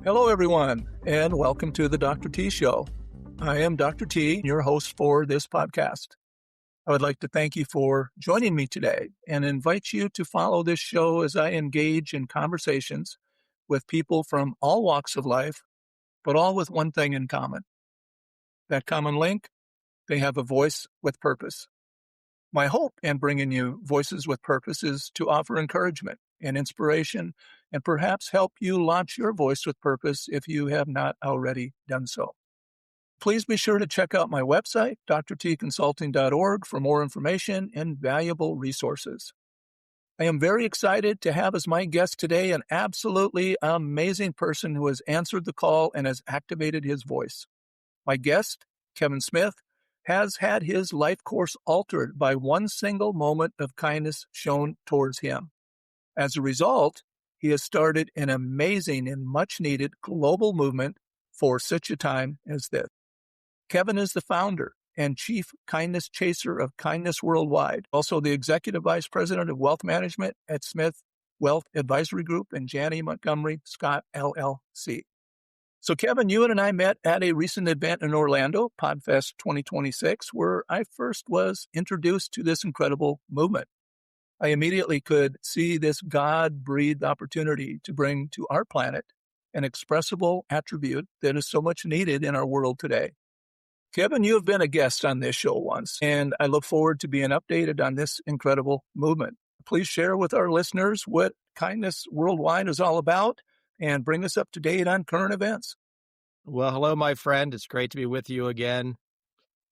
Hello, everyone, and welcome to the Dr. T Show. I am Dr. T, your host for this podcast. I would like to thank you for joining me today and invite you to follow this show as I engage in conversations with people from all walks of life, but all with one thing in common. That common link, they have a voice with purpose. My hope in bringing you Voices with Purpose is to offer encouragement and inspiration and perhaps help you launch your voice with purpose if you have not already done so. Please be sure to check out my website, drtconsulting.org, for more information and valuable resources. I am very excited to have as my guest today an absolutely amazing person who has answered the call and has activated his voice. My guest, Kevin Smith, has had his life course altered by one single moment of kindness shown towards him. As a result, he has started an amazing and much-needed global movement for such a time as this. Kevin is the founder and chief kindness chaser of Kindness Worldwide, also the executive vice president of wealth management at Smith Wealth Advisory Group and Janney Montgomery Scott LLC. So, Kevin, you and I met at a recent event in Orlando, PodFest 2026, where I first was introduced to this incredible movement. I immediately could see this God-breathed opportunity to bring to our planet an expressible attribute that is so much needed in our world today. Kevin, you have been a guest on this show once, and I look forward to being updated on this incredible movement. Please share with our listeners what Kindness Worldwide is all about and bring us up to date on current events. Well, hello, my friend. It's great to be with you again.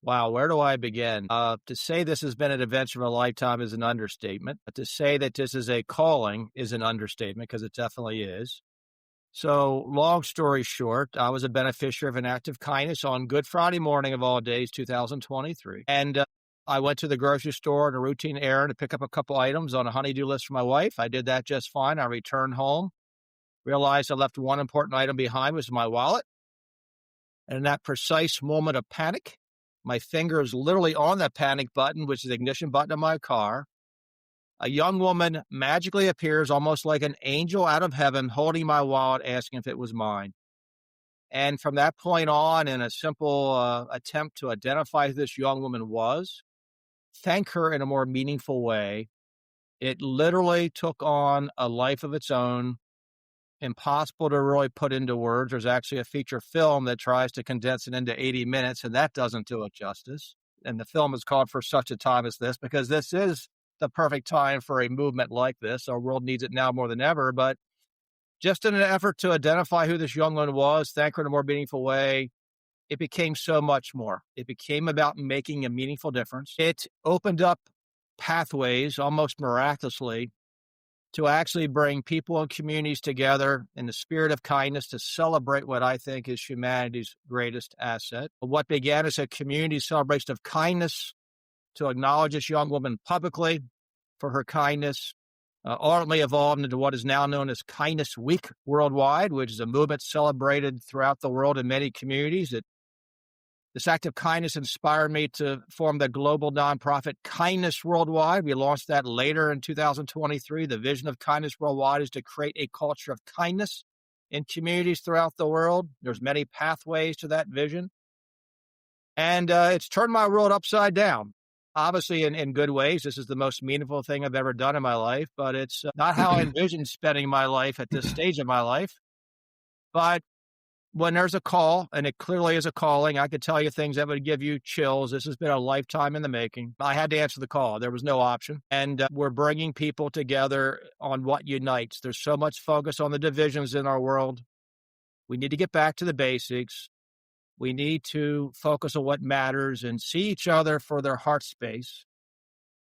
Wow, where do I begin? To say this has been an adventure of a lifetime is an understatement. But to say that this is a calling is an understatement, because it definitely is. So, long story short, I was a beneficiary of an act of kindness on Good Friday morning of all days, 2023. And I went to the grocery store on a routine errand to pick up a couple items on a honey-do list for my wife. I did that just fine. I returned home, realized I left one important item behind, which was my wallet. And in that precise moment of panic, my finger is literally on that panic button, which is the ignition button of my car. A young woman magically appears almost like an angel out of heaven, holding my wallet, asking if it was mine. And from that point on, in a simple attempt to identify who this young woman was, thank her in a more meaningful way, it literally took on a life of its own, impossible to really put into words. There's actually a feature film that tries to condense it into 80 minutes, and that doesn't do it justice. And the film is called For Such a Time as This, because this is the perfect time for a movement like this. Our world needs it now more than ever. But just in an effort to identify who this young woman was, thank her in a more meaningful way, it became so much more. It became about making a meaningful difference. It opened up pathways almost miraculously to actually bring people and communities together in the spirit of kindness to celebrate what I think is humanity's greatest asset. What began as a community celebration of kindness to acknowledge this young woman publicly for her kindness ultimately evolved into what is now known as Kindness Week Worldwide, which is a movement celebrated throughout the world in many communities. This act of kindness inspired me to form the global nonprofit Kindness Worldwide. We launched that later in 2023. The vision of Kindness Worldwide is to create a culture of kindness in communities throughout the world. There's many pathways to that vision. And it's turned my world upside down. Obviously, in good ways. This is the most meaningful thing I've ever done in my life, but it's not how I envisioned spending my life at this stage of my life. But when there's a call, and it clearly is a calling, I could tell you things that would give you chills. This has been a lifetime in the making. I had to answer the call. There was no option. And we're bringing people together on what unites. There's so much focus on the divisions in our world. We need to get back to the basics. We need to focus on what matters and see each other for their heart space.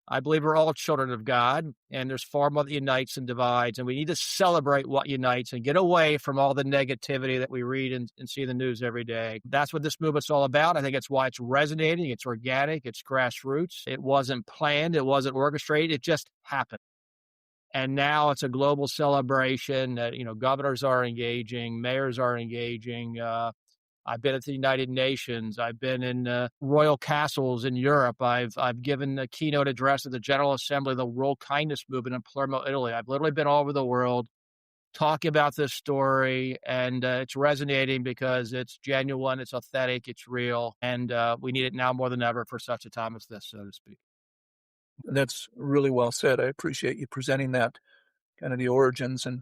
I believe we're all children of God, and there's far more that unites and divides, and we need to celebrate what unites and get away from all the negativity that we read and see in the news every day. That's what this movement's all about. I think it's why it's resonating. It's organic. It's grassroots. It wasn't planned. It wasn't orchestrated. It just happened. And now it's a global celebration that, governors are engaging, mayors are engaging, I've been at the United Nations. I've been in royal castles in Europe. I've given a keynote address at the General Assembly of the World Kindness Movement in Palermo, Italy. I've literally been all over the world talking about this story, and it's resonating because it's genuine, it's authentic, it's real, and we need it now more than ever for such a time as this, so to speak. That's really well said. I appreciate you presenting that kind of the origins and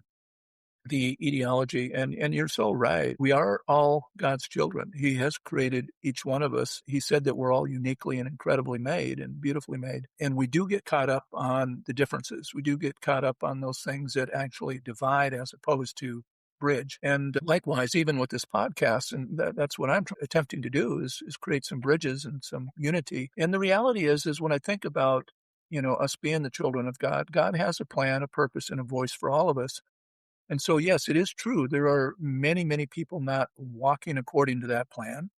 the etiology. And you're so right. We are all God's children. He has created each one of us. He said that we're all uniquely and incredibly made and beautifully made. And we do get caught up on the differences. We do get caught up on those things that actually divide as opposed to bridge. And likewise, even with this podcast, and that's what I'm attempting to do is create some bridges and some unity. And the reality is when I think about, us being the children of God, God has a plan, a purpose, and a voice for all of us. And so, yes, it is true. There are many, many people not walking according to that plan.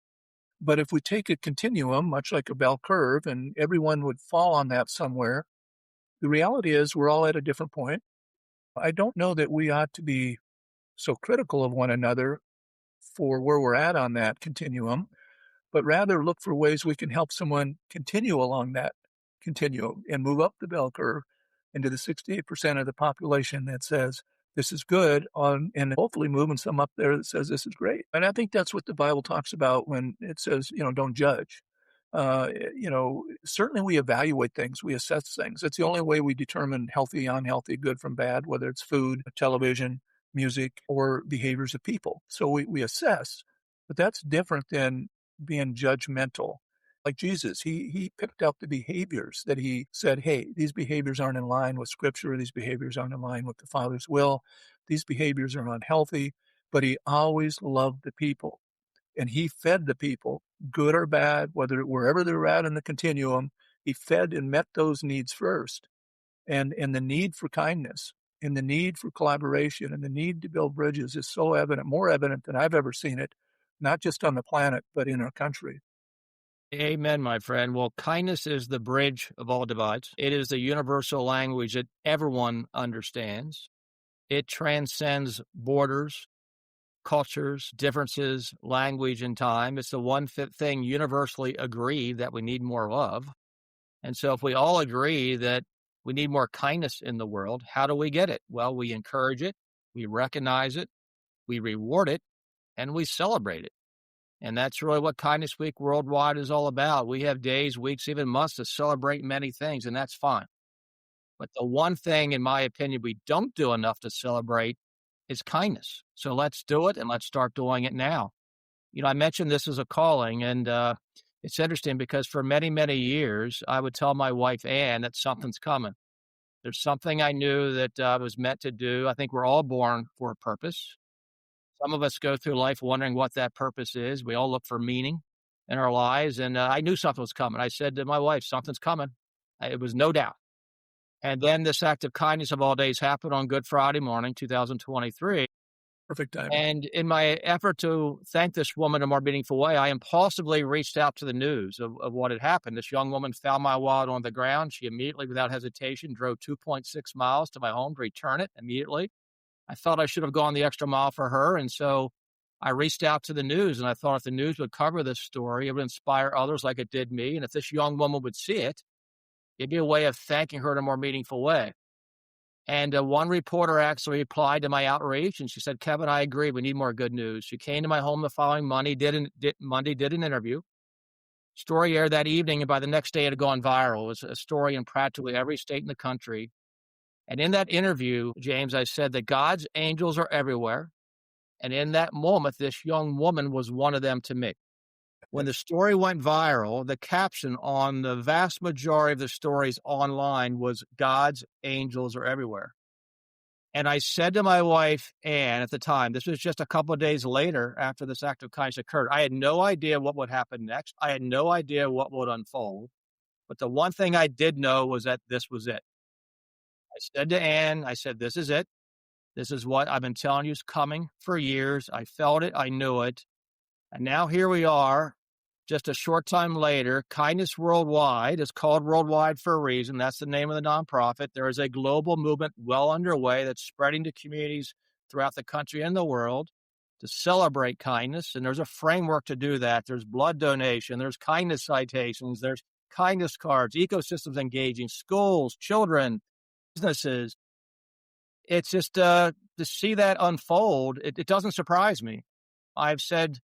But if we take a continuum, much like a bell curve, and everyone would fall on that somewhere, the reality is we're all at a different point. I don't know that we ought to be so critical of one another for where we're at on that continuum, but rather look for ways we can help someone continue along that continuum and move up the bell curve into the 68% of the population that says this is good on, and hopefully moving some up there that says this is great. And I think that's what the Bible talks about when it says, don't judge. Certainly we evaluate things, we assess things. It's the only way we determine healthy, unhealthy, good from bad, whether it's food, television, music, or behaviors of people. So we assess, but that's different than being judgmental. Like Jesus, he picked out the behaviors that he said, hey, these behaviors aren't in line with Scripture. These behaviors aren't in line with the Father's will. These behaviors are unhealthy. But he always loved the people. And he fed the people, good or bad, wherever they're at in the continuum. He fed and met those needs first. And the need for kindness and the need for collaboration and the need to build bridges is so evident, more evident than I've ever seen it, not just on the planet, but in our country. Amen, my friend. Well, kindness is the bridge of all divides. It is the universal language that everyone understands. It transcends borders, cultures, differences, language, and time. It's the one thing universally agreed that we need more of. And so if we all agree that we need more kindness in the world, how do we get it? Well, we encourage it, we recognize it, we reward it, and we celebrate it. And that's really what Kindness Week worldwide is all about. We have days, weeks, even months to celebrate many things, and that's fine. But the one thing, in my opinion, we don't do enough to celebrate is kindness. So let's do it, and let's start doing it now. I mentioned this as a calling, and it's interesting because for many, many years, I would tell my wife, Ann, that something's coming. There's something I knew that I was meant to do. I think we're all born for a purpose. Some of us go through life wondering what that purpose is. We all look for meaning in our lives, and I knew something was coming. I said to my wife, something's coming. It was no doubt. And then this act of kindness of all days happened on Good Friday morning, 2023. Perfect timing. And in my effort to thank this woman in a more meaningful way, I impulsively reached out to the news of what had happened. This young woman found my wallet on the ground. She immediately, without hesitation, drove 2.6 miles to my home to return it immediately. I felt I should have gone the extra mile for her. And so I reached out to the news, and I thought if the news would cover this story, it would inspire others like it did me. And if this young woman would see it, it'd be a way of thanking her in a more meaningful way. And one reporter actually replied to my outreach, and she said, Kevin, I agree. We need more good news. She came to my home the following Monday, did an interview. Story aired that evening, and by the next day it had gone viral. It was a story in practically every state in the country. And in that interview, James, I said that God's angels are everywhere. And in that moment, this young woman was one of them to me. When the story went viral, the caption on the vast majority of the stories online was God's angels are everywhere. And I said to my wife, Ann, at the time, this was just a couple of days later after this act of kindness occurred. I had no idea what would happen next. I had no idea what would unfold. But the one thing I did know was that this was it. I said to Ann, I said, this is it. This is what I've been telling you is coming for years. I felt it. I knew it. And now here we are, just a short time later. Kindness Worldwide is called Worldwide for a reason. That's the name of the nonprofit. There is a global movement well underway that's spreading to communities throughout the country and the world to celebrate kindness. And there's a framework to do that. There's blood donation. There's kindness citations. There's kindness cards, ecosystems engaging, schools, children, businesses. It's just the to see that unfold, it doesn't surprise me. I've said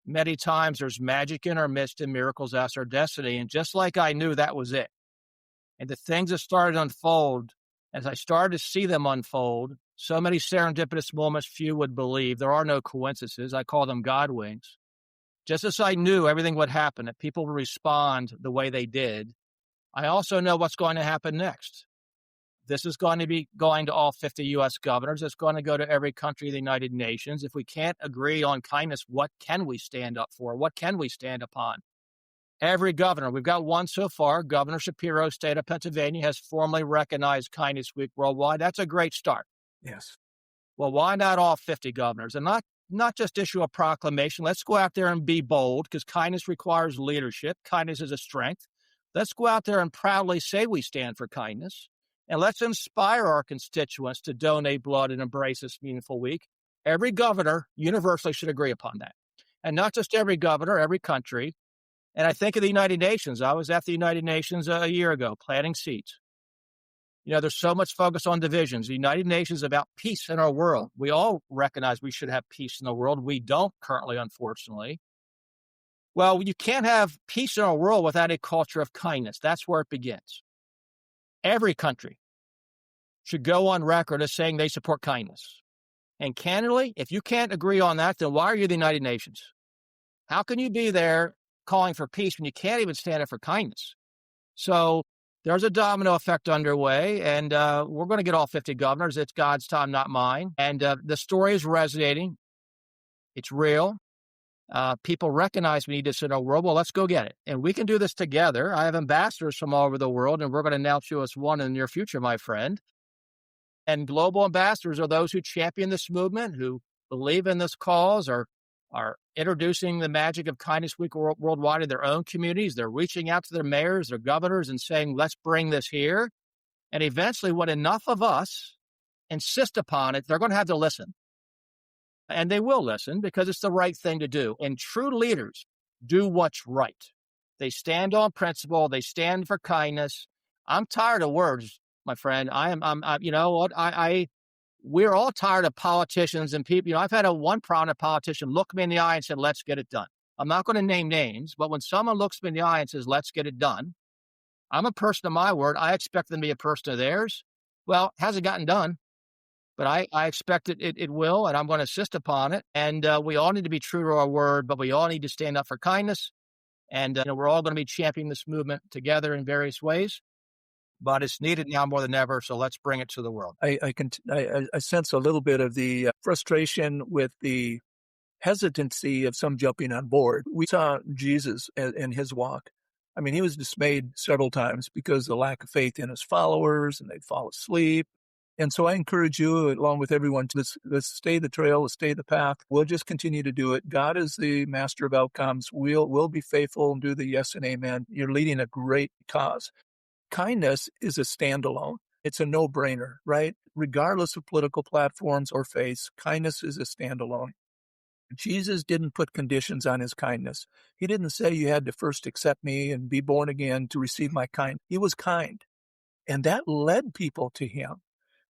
many times there's magic in our midst and miracles as our destiny. And just like I knew that was it. And the things that started to unfold, as I started to see them unfold, so many serendipitous moments few would believe. There are no coincidences. I call them God winks. Just as I knew everything would happen, that people would respond the way they did, I also know what's going to happen next. This is going to be going to all 50 U.S. governors. It's going to go to every country of the United Nations. If we can't agree on kindness, what can we stand up for? What can we stand upon? Every governor, we've got one so far, Governor Shapiro, state of Pennsylvania, has formally recognized Kindness Week worldwide. That's a great start. Yes. Well, why not all 50 governors? And not just issue a proclamation. Let's go out there and be bold, because kindness requires leadership. Kindness is a strength. Let's go out there and proudly say we stand for kindness. And let's inspire our constituents to donate blood and embrace this meaningful week. Every governor universally should agree upon that. And not just every governor, every country. And I think of the United Nations. I was at the United Nations a year ago, planting seeds. There's so much focus on divisions. The United Nations is about peace in our world. We all recognize we should have peace in the world. We don't currently, unfortunately. Well, you can't have peace in our world without a culture of kindness. That's where it begins. Every country should go on record as saying they support kindness. And candidly, if you can't agree on that, then why are you the United Nations? How can you be there calling for peace when you can't even stand up for kindness? So there's a domino effect underway, and we're going to get all 50 governors. It's God's time, not mine. And the story is resonating. It's real. People recognize we need this in our world. Well, let's go get it. And we can do this together. I have ambassadors from all over the world, and we're going to announce you as one in the near future, my friend. And global ambassadors are those who champion this movement, who believe in this cause, are introducing the magic of Kindness Week worldwide in their own communities. They're reaching out to their mayors, their governors, and saying, let's bring this here. And eventually, when enough of us insist upon it, they're going to have to listen. And they will listen, because it's the right thing to do. And true leaders do what's right. They stand on principle. They stand for kindness. I'm tired of words, my friend. You know what? We're all tired of politicians and people. I've had one prominent politician look me in the eye and said, let's get it done. I'm not going to name names, but when someone looks me in the eye and says, let's get it done, I'm a person of my word. I expect them to be a person of theirs. Well, it hasn't gotten done. But I expect it will, and I'm going to insist upon it. And we all need to be true to our word, but we all need to stand up for kindness. And we're all going to be championing this movement together in various ways. But it's needed now more than ever, so let's bring it to the world. I sense a little bit of the frustration with the hesitancy of some jumping on board. We saw Jesus in his walk. I mean, he was dismayed several times because of the lack of faith in his followers, and they'd fall asleep. And so I encourage you, along with everyone, to let's stay the trail, let's stay the path. We'll just continue to do it. God is the master of outcomes. We'll be faithful and do the yes and amen. You're leading a great cause. Kindness is a standalone. It's a no-brainer, right? Regardless of political platforms or faiths, kindness is a standalone. Jesus didn't put conditions on his kindness. He didn't say you had to first accept me and be born again to receive my kind. He was kind. And that led people to him.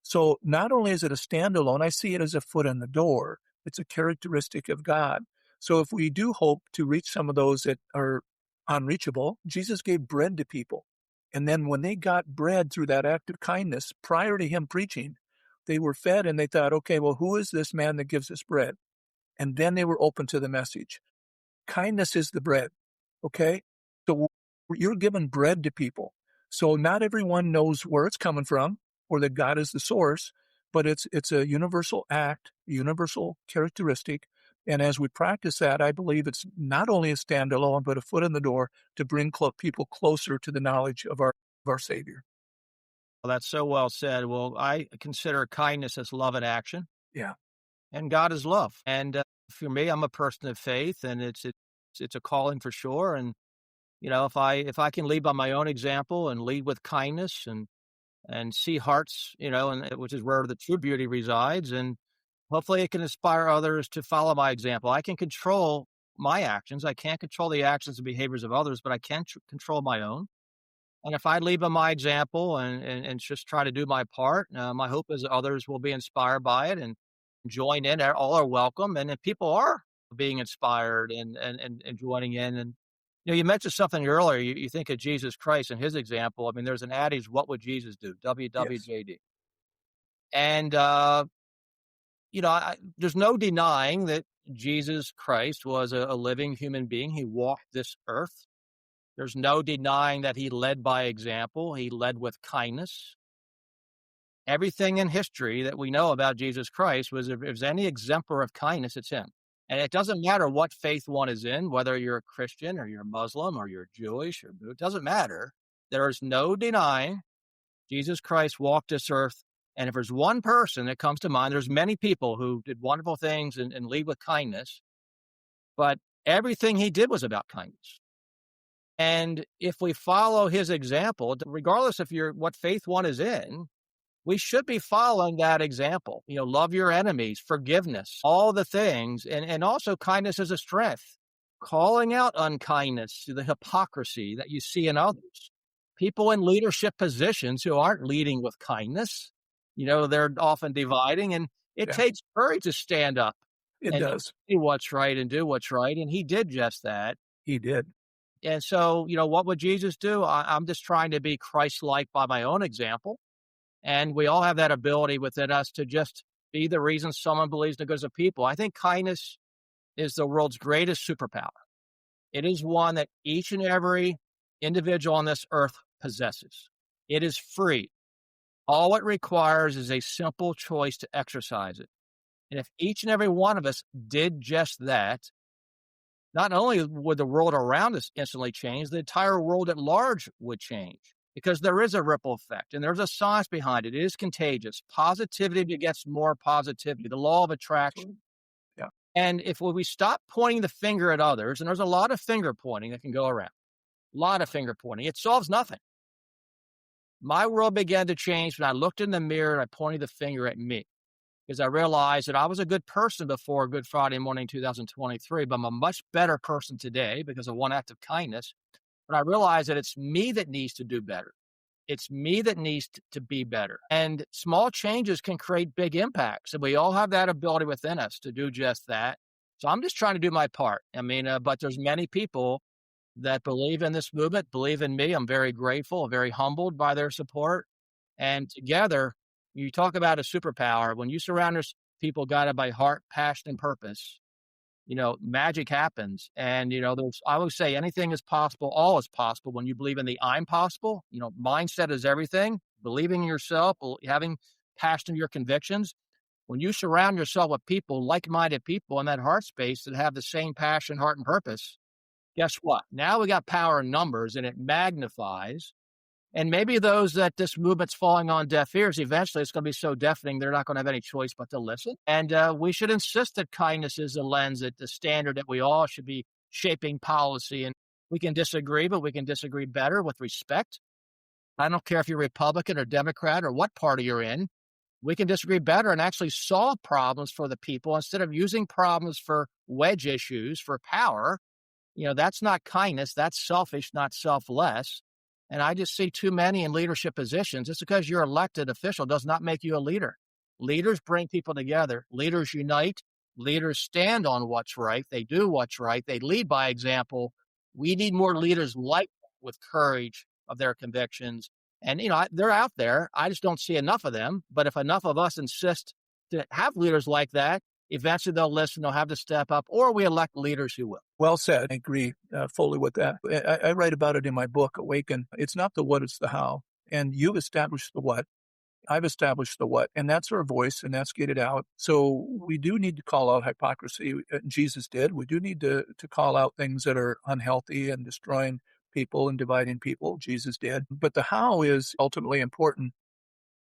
So not only is it a standalone, I see it as a foot in the door. It's a characteristic of God. So if we do hope to reach some of those that are unreachable, Jesus gave bread to people. And then when they got bread through that act of kindness, prior to him preaching, they were fed and they thought, okay, well, who is this man that gives us bread? And then they were open to the message. Kindness is the bread, okay? So you're giving bread to people. So not everyone knows where it's coming from, or that God is the source, but it's a universal act, a universal characteristic. And as we practice that, I believe it's not only a standalone, but a foot in the door to bring people closer to the knowledge of our Savior. Well, that's so well said. Well, I consider kindness as love in action. Yeah. And God is love. And for me, I'm a person of faith, and it's a calling for sure. And, if I can lead by my own example and lead with kindness and see hearts, and which is where the true beauty resides. And hopefully it can inspire others to follow my example. I can control my actions. I can't control the actions and behaviors of others, but I can control my own. And if I lead by my example and just try to do my part, my hope is that others will be inspired by it and join in. All are welcome, and then people are being inspired and joining in. And you mentioned something earlier. You think of Jesus Christ and his example. I mean, there's an adage: "What would Jesus do?" Yes. WWJD. And there's no denying that Jesus Christ was a living human being. He walked this earth. There's no denying that he led by example. He led with kindness. Everything in history that we know about Jesus Christ was if there's any exemplar of kindness, it's him. And it doesn't matter what faith one is in, whether you're a Christian or you're Muslim or you're Jewish it doesn't matter. There is no denying Jesus Christ walked this earth. And if there's one person that comes to mind, there's many people who did wonderful things and lead with kindness, but everything he did was about kindness. And if we follow his example, regardless of what faith one is in, we should be following that example. Love your enemies, forgiveness, all the things, and also kindness as a strength, calling out unkindness, the hypocrisy that you see in others. People in leadership positions who aren't leading with kindness, they're often dividing, and it Yeah, takes courage to stand up it and does. see what's right and do what's right. And he did just that. He did. And so, what would Jesus do? I'm just trying to be Christ-like by my own example. And we all have that ability within us to just be the reason someone believes in the goods of people. I think kindness is the world's greatest superpower. It is one that each and every individual on this earth possesses. It is free. All it requires is a simple choice to exercise it. And if each and every one of us did just that, not only would the world around us instantly change, the entire world at large would change because there is a ripple effect and there's a science behind it. It is contagious. Positivity begets more positivity, the law of attraction. Yeah. And if we stop pointing the finger at others, and there's a lot of finger pointing that can go around, a lot of finger pointing, it solves nothing. My world began to change when I looked in the mirror and I pointed the finger at me because I realized that I was a good person before Good Friday morning 2023, but I'm a much better person today because of one act of kindness. But I realized that it's me that needs to do better. It's me that needs to be better. And small changes can create big impacts. And we all have that ability within us to do just that. So I'm just trying to do my part. But there's many people that believe in this movement, believe in me. I'm very grateful, very humbled by their support. And together, you talk about a superpower. When you surround people guided by heart, passion, and purpose, magic happens. And, I always say anything is possible, all is possible when you believe in the I'm possible. Mindset is everything. Believing in yourself, having passion in your convictions. When you surround yourself with people, like-minded people in that heart space that have the same passion, heart, and purpose, guess what? Now we got power in numbers and it magnifies. And maybe those that this movement's falling on deaf ears, eventually it's going to be so deafening, they're not going to have any choice but to listen. And we should insist that kindness is the lens, that the standard that we all should be shaping policy. And we can disagree, but we can disagree better with respect. I don't care if you're Republican or Democrat or what party you're in. We can disagree better and actually solve problems for the people instead of using problems for wedge issues, for power. That's not kindness. That's selfish, not selfless. And I just see too many in leadership positions. Just because you're elected official does not make you a leader. Leaders bring people together. Leaders unite. Leaders stand on what's right. They do what's right. They lead by example. We need more leaders like that with courage of their convictions. And, they're out there. I just don't see enough of them. But if enough of us insist to have leaders like that, eventually they'll listen, they'll have to step up, or we elect leaders who will. Well said. I agree fully with that. I write about it in my book, Awaken. It's not the what, it's the how. And you've established the what. I've established the what. And that's our voice, and that's get it out. So we do need to call out hypocrisy. Jesus did. We do need to call out things that are unhealthy and destroying people and dividing people. Jesus did. But the how is ultimately important.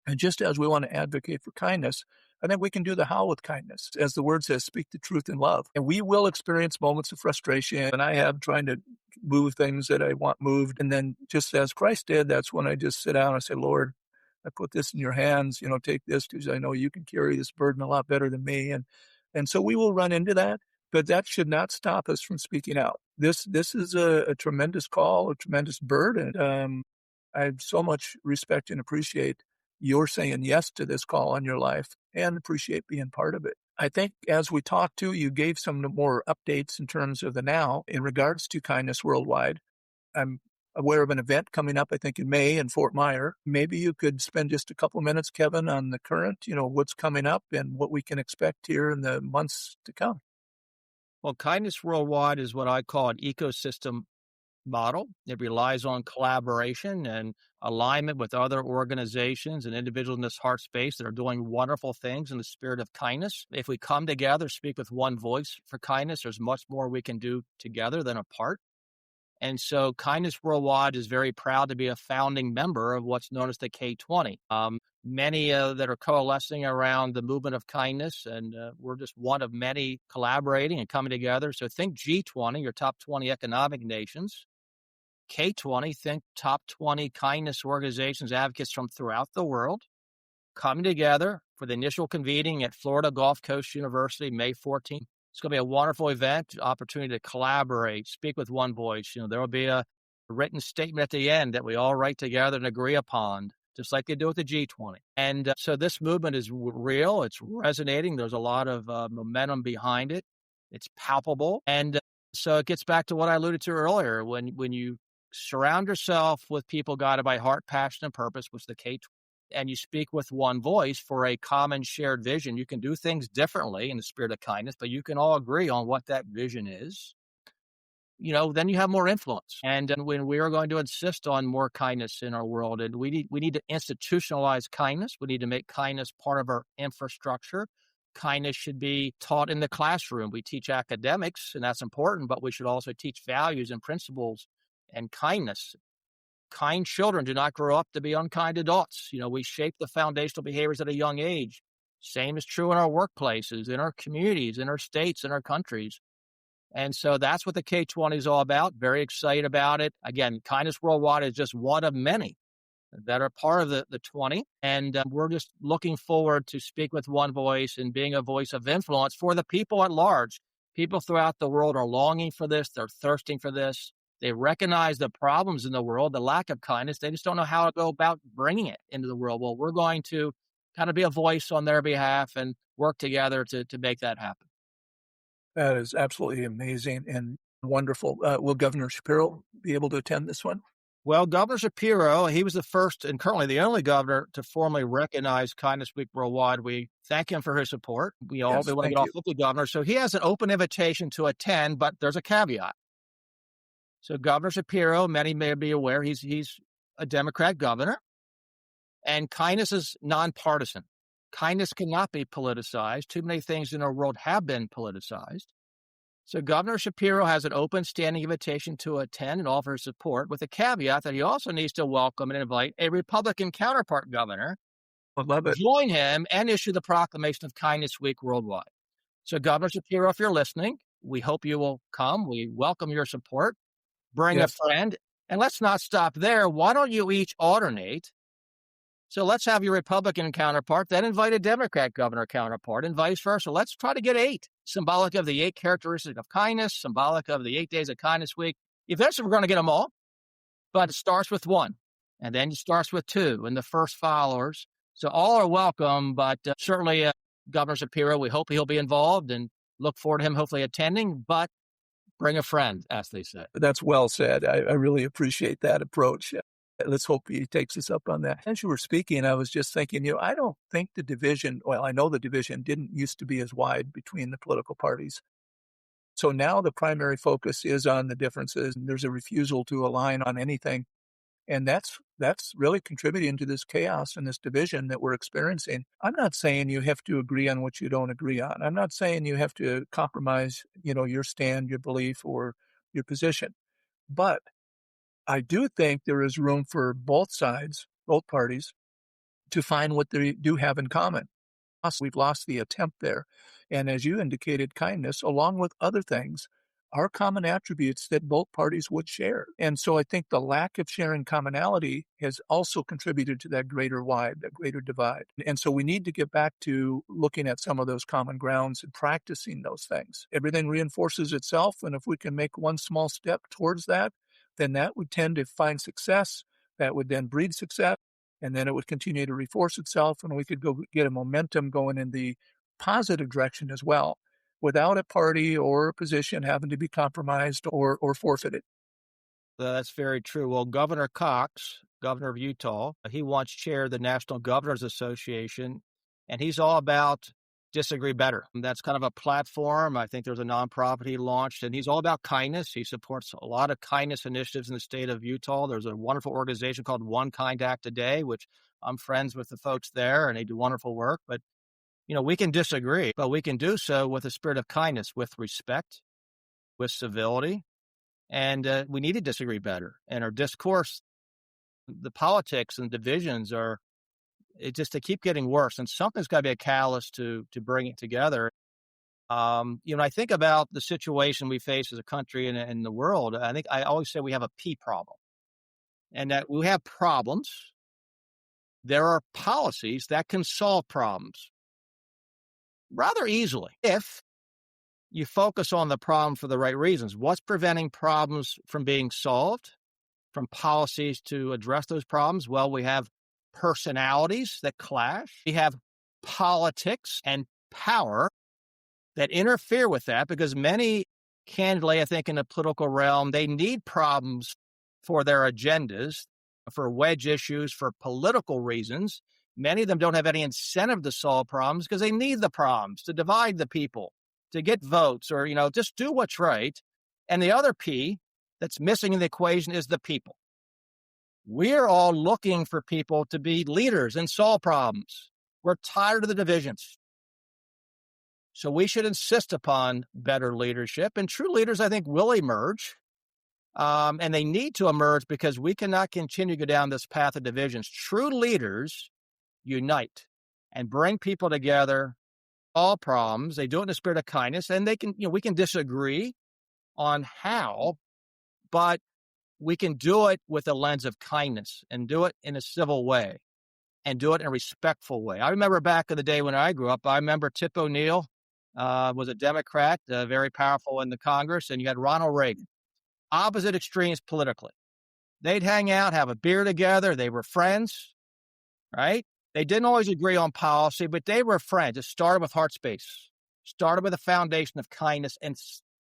And just as we want to advocate for kindness, I think we can do the how with kindness. As the word says, speak the truth in love. And we will experience moments of frustration. And I have trying to move things that I want moved. And then just as Christ did, that's when I just sit down and say, Lord, I put this in your hands, take this because I know you can carry this burden a lot better than me. And so we will run into that, but that should not stop us from speaking out. This is a tremendous call, a tremendous burden. I so much respect and appreciate you're saying yes to this call in your life and appreciate being part of it. I think as we talked to, you gave some more updates in terms of the now in regards to kindness worldwide. I'm aware of an event coming up, I think in May in Fort Myer. Maybe you could spend just a couple minutes, Kevin, on the current, what's coming up and what we can expect here in the months to come. Well, kindness worldwide is what I call an ecosystem model. It relies on collaboration and alignment with other organizations and individuals in this heart space that are doing wonderful things in the spirit of kindness. If we come together, speak with one voice for kindness, there's much more we can do together than apart. And so Kindness Worldwide is very proud to be a founding member of what's known as the K20. Many that are coalescing around the movement of kindness, and we're just one of many collaborating and coming together. So think G20, your top 20 economic nations. K20, think top 20 kindness organizations, advocates from throughout the world, coming together for the initial convening at Florida Gulf Coast University, May 14th. It's going to be a wonderful event, opportunity to collaborate, speak with one voice. There will be a written statement at the end that we all write together and agree upon, just like they do with the G20. And so this movement is real. It's resonating. There's a lot of momentum behind it. It's palpable. And so it gets back to what I alluded to earlier. When you surround yourself with people guided by heart, passion, and purpose, which the K20, and you speak with one voice for a common shared vision, you can do things differently in the spirit of kindness, but you can all agree on what that vision is. Then you have more influence. And when we are going to insist on more kindness in our world, and we need to institutionalize kindness. We need to make kindness part of our infrastructure. Kindness should be taught in the classroom. We teach academics, and that's important, but we should also teach values and principles and kindness. Kind children do not grow up to be unkind adults. We shape the foundational behaviors at a young age. Same is true in our workplaces, in our communities, in our states, in our countries. And so that's what the K20 is all about. Very excited about it. Again, Kindness Worldwide is just one of many that are part of the 20. And we're just looking forward to speak with one voice and being a voice of influence for the people at large. People throughout the world are longing for this. They're thirsting for this. They recognize the problems in the world, the lack of kindness. They just don't know how to go about bringing it into the world. Well, we're going to kind of be a voice on their behalf and work together to make that happen. That is absolutely amazing and wonderful. Will Governor Shapiro be able to attend this one? Well, Governor Shapiro, he was the first and currently the only governor to formally recognize Kindness Week Worldwide. We thank him for his support. We want to get off with the governor. So he has an open invitation to attend, but there's a caveat. So Governor Shapiro, many may be aware, he's a Democrat governor, and kindness is nonpartisan. Kindness cannot be politicized. Too many things in our world have been politicized. So Governor Shapiro has an open standing invitation to attend and offer support, with a caveat that he also needs to welcome and invite a Republican counterpart governor to join him and issue the proclamation of Kindness Week Worldwide. So Governor Shapiro, if you're listening, we hope you will come. We welcome your support. Bring a friend. And let's not stop there. Why don't you each alternate? So let's have your Republican counterpart, then invite a Democrat governor counterpart, and vice versa. Let's try to get 8, symbolic of the 8 characteristics of kindness, symbolic of the 8 days of Kindness Week. Eventually, we're going to get them all, but it starts with 1, and then it starts with 2, and the first followers. So all are welcome, but certainly Governor Shapiro, we hope he'll be involved and look forward to him hopefully attending, but bring a friend, as they say. That's well said. I really appreciate that approach. Let's hope he takes us up on that. As you were speaking, I was just thinking, I don't think the division, I know the division didn't used to be as wide between the political parties. So now the primary focus is on the differences, and there's a refusal to align on anything. And that's really contributing to this chaos and this division that we're experiencing. I'm not saying you have to agree on what you don't agree on. I'm not saying you have to compromise, your stand, your belief, or your position. But I do think there is room for both sides, both parties, to find what they do have in common. We've lost the attempt there. And as you indicated, kindness, along with other things, are common attributes that both parties would share. And so I think the lack of sharing commonality has also contributed to that greater divide. And so we need to get back to looking at some of those common grounds and practicing those things. Everything reinforces itself. And if we can make one small step towards that, then that would tend to find success. That would then breed success. And then it would continue to reinforce itself, and we could go get a momentum going in the positive direction as well, without a party or a position having to be compromised or forfeited. That's very true. Well, Governor Cox, governor of Utah, he once chaired the National Governors Association, and he's all about disagree better. And that's kind of a platform. I think there's a nonprofit he launched, and he's all about kindness. He supports a lot of kindness initiatives in the state of Utah. There's a wonderful organization called One Kind Act a Day, which I'm friends with the folks there, and they do wonderful work. But, we can disagree, but we can do so with a spirit of kindness, with respect, with civility. And we need to disagree better. And our discourse, the politics and divisions they keep getting worse. And something's got to be a catalyst to bring it together. I think about the situation we face as a country and the world. I think I always say we have a P problem, and that we have problems. There are policies that can solve problems rather easily if you focus on the problem for the right reasons. What's preventing problems from being solved, from policies to address those problems? Well, we have personalities that clash. We have politics and power that interfere with that, because many, candidly, I think in the political realm, they need problems for their agendas, for wedge issues, for political reasons. Many of them don't have any incentive to solve problems because they need the problems to divide the people, to get votes, or, just do what's right. And the other P that's missing in the equation is the people. We're all looking for people to be leaders and solve problems. We're tired of the divisions. So we should insist upon better leadership. And true leaders, I think, will emerge. And they need to emerge because we cannot continue to go down this path of divisions. True leaders unite and bring people together, all problems. They do it in a spirit of kindness, and they can, we can disagree on how, but we can do it with a lens of kindness and do it in a civil way and do it in a respectful way. I remember back in the day when I grew up, I remember Tip O'Neill was a Democrat, very powerful in the Congress, and you had Ronald Reagan. Opposite extremes politically. They'd hang out, have a beer together. They were friends, right? They didn't always agree on policy, but they were friends. It started with heart space, started with a foundation of kindness, and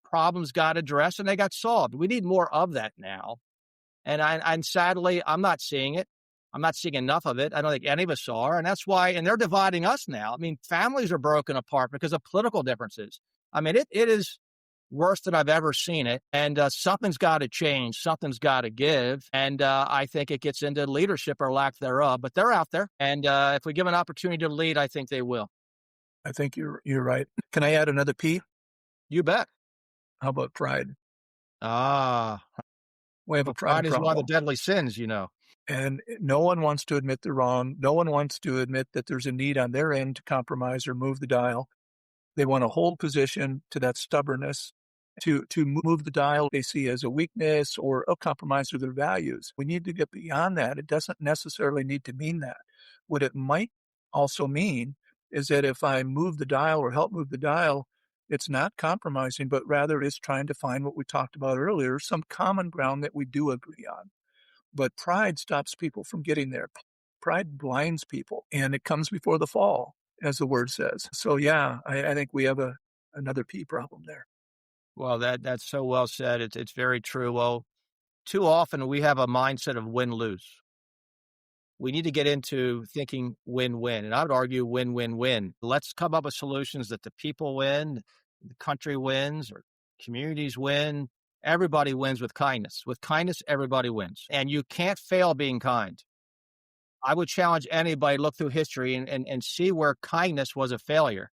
problems got addressed and they got solved. We need more of that now. And sadly, I'm not seeing it. I'm not seeing enough of it. I don't think any of us are. And that's why, and they're dividing us now. I mean, families are broken apart because of political differences. I mean, it is worse than I've ever seen it. And something's got to change. Something's got to give. And I think it gets into leadership or lack thereof. But they're out there. And if we give an opportunity to lead, I think they will. I think you're right. Can I add another P? You bet. How about pride? We have a pride is problem. one of the deadly sins, And no one wants to admit they're wrong. No one wants to admit that there's a need on their end to compromise or move the dial. They want to hold position to that stubbornness. To move the dial they see as a weakness or a compromise with their values. We need to get beyond that. It doesn't necessarily need to mean that. What it might also mean is that if I move the dial or help move the dial, it's not compromising, but rather it's trying to find what we talked about earlier, some common ground that we do agree on. But pride stops people from getting there. Pride blinds people, and it comes before the fall, as the word says. So, yeah, I think we have another P problem there. Well, that's so well said. It's very true. Well, too often we have a mindset of win-lose. We need to get into thinking win-win, and I would argue win-win-win. Let's come up with solutions that the people win, the country wins, or communities win. Everybody wins with kindness. With kindness, everybody wins. And you can't fail being kind. I would challenge anybody to look through history and see where kindness was a failure.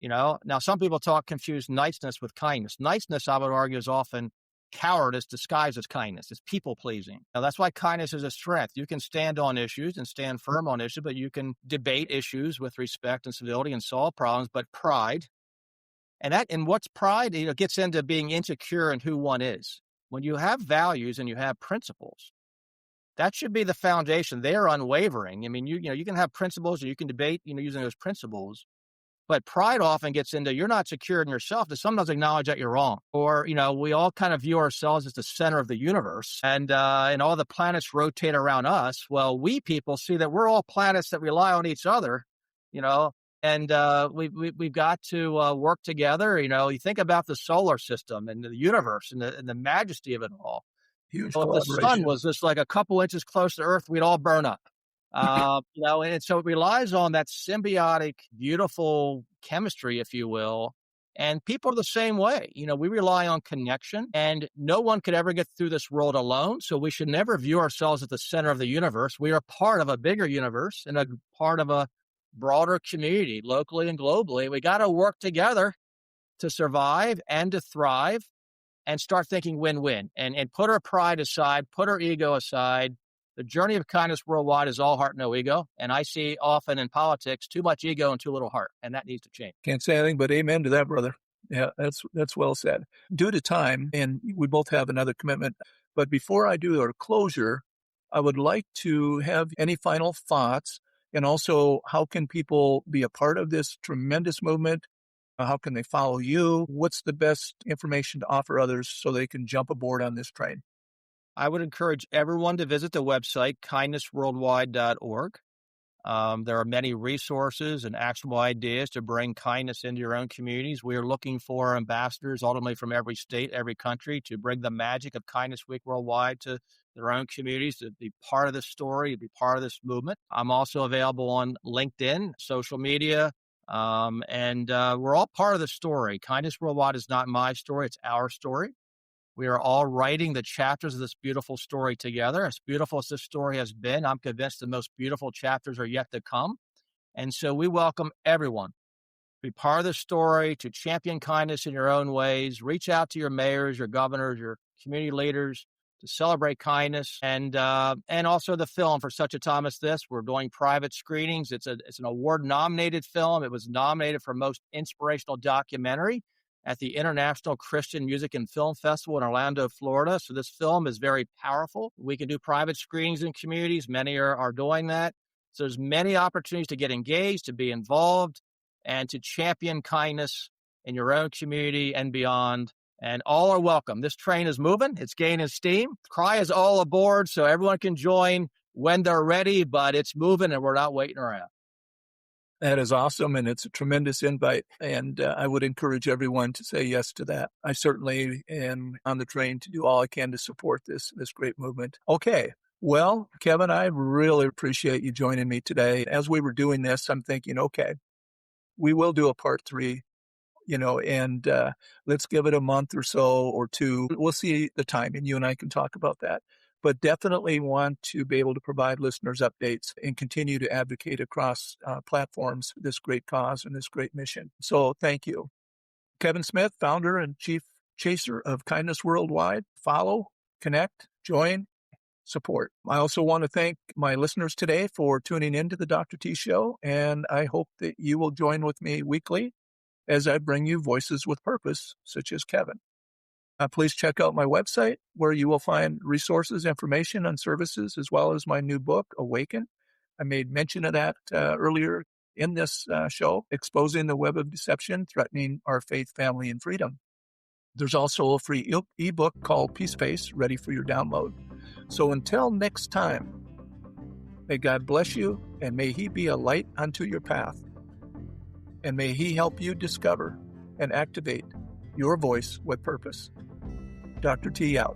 Now some people confuse niceness with kindness. Niceness, I would argue, is often cowardice disguised as kindness. It's people pleasing. Now that's why kindness is a strength. You can stand on issues and stand firm on issues, but you can debate issues with respect and civility and solve problems. But pride, and what's pride? It gets into being insecure in who one is. When you have values and you have principles, that should be the foundation. They are unwavering. I mean, you can have principles or you can debate, using those principles. But pride often gets into you're not secure in yourself to sometimes acknowledge that you're wrong. Or, we all kind of view ourselves as the center of the universe and all the planets rotate around us. Well, we people see that we're all planets that rely on each other, and And we've got to work together. You think about the solar system and the universe and the majesty of it all. Huge So if the sun collaboration. was just like a couple inches close to Earth, we'd all burn up. And so it relies on that symbiotic, beautiful chemistry, if you will. And people are the same way. We rely on connection, and no one could ever get through this world alone. So we should never view ourselves at the center of the universe. We are part of a bigger universe and a part of a broader community, locally and globally. We got to work together to survive and to thrive and start thinking win-win and put our pride aside, put our ego aside. The journey of kindness worldwide is all heart, no ego. And I see often in politics too much ego and too little heart, and that needs to change. Can't say anything but amen to that, brother. Yeah, that's well said. Due to time, and we both have another commitment, but before I do our closure, I would like to have any final thoughts, and also how can people be a part of this tremendous movement? How can they follow you? What's the best information to offer others so they can jump aboard on this train? I would encourage everyone to visit the website, kindnessworldwide.org. There are many resources and actionable ideas to bring kindness into your own communities. We are looking for ambassadors, ultimately from every state, every country, to bring the magic of Kindness Week worldwide to their own communities, to be part of this story, to be part of this movement. I'm also available on LinkedIn, social media, and we're all part of the story. Kindness Worldwide is not my story, it's our story. We are all writing the chapters of this beautiful story together. As beautiful as this story has been, I'm convinced the most beautiful chapters are yet to come. And so we welcome everyone to be part of the story, to champion kindness in your own ways. Reach out to your mayors, your governors, your community leaders to celebrate kindness, and also the film for such a time as this. We're doing private screenings. It's an award-nominated film. It was nominated for Most Inspirational Documentary at the International Christian Music and Film Festival in Orlando, Florida. So this film is very powerful. We can do private screenings in communities. Many are doing that. So there's many opportunities to get engaged, to be involved, and to champion kindness in your own community and beyond. And all are welcome. This train is moving. It's gaining steam. Cry is all aboard, so everyone can join when they're ready, but it's moving and we're not waiting around. That is awesome, and it's a tremendous invite, and I would encourage everyone to say yes to that. I certainly am on the train to do all I can to support this great movement. Okay, well, Kevin, I really appreciate you joining me today. As we were doing this, I'm thinking, okay, we will do a part 3, and let's give it a month or so or 2. We'll see the time, and you and I can talk about that. But definitely want to be able to provide listeners updates and continue to advocate across platforms this great cause and this great mission. So thank you. Kevin Smith, founder and chief chaser of Kindness Worldwide. Follow, connect, join, support. I also want to thank my listeners today for tuning into the Dr. T Show, and I hope that you will join with me weekly as I bring you voices with purpose, such as Kevin. Please check out my website where you will find resources, information on services, as well as my new book, Awaken. I made mention of that earlier in this show, Exposing the Web of Deception, Threatening Our Faith, Family, and Freedom. There's also a free ebook called Peace Face, ready for your download. So until next time, may God bless you, and may He be a light unto your path. And may He help you discover and activate your voice with purpose. Dr. T out.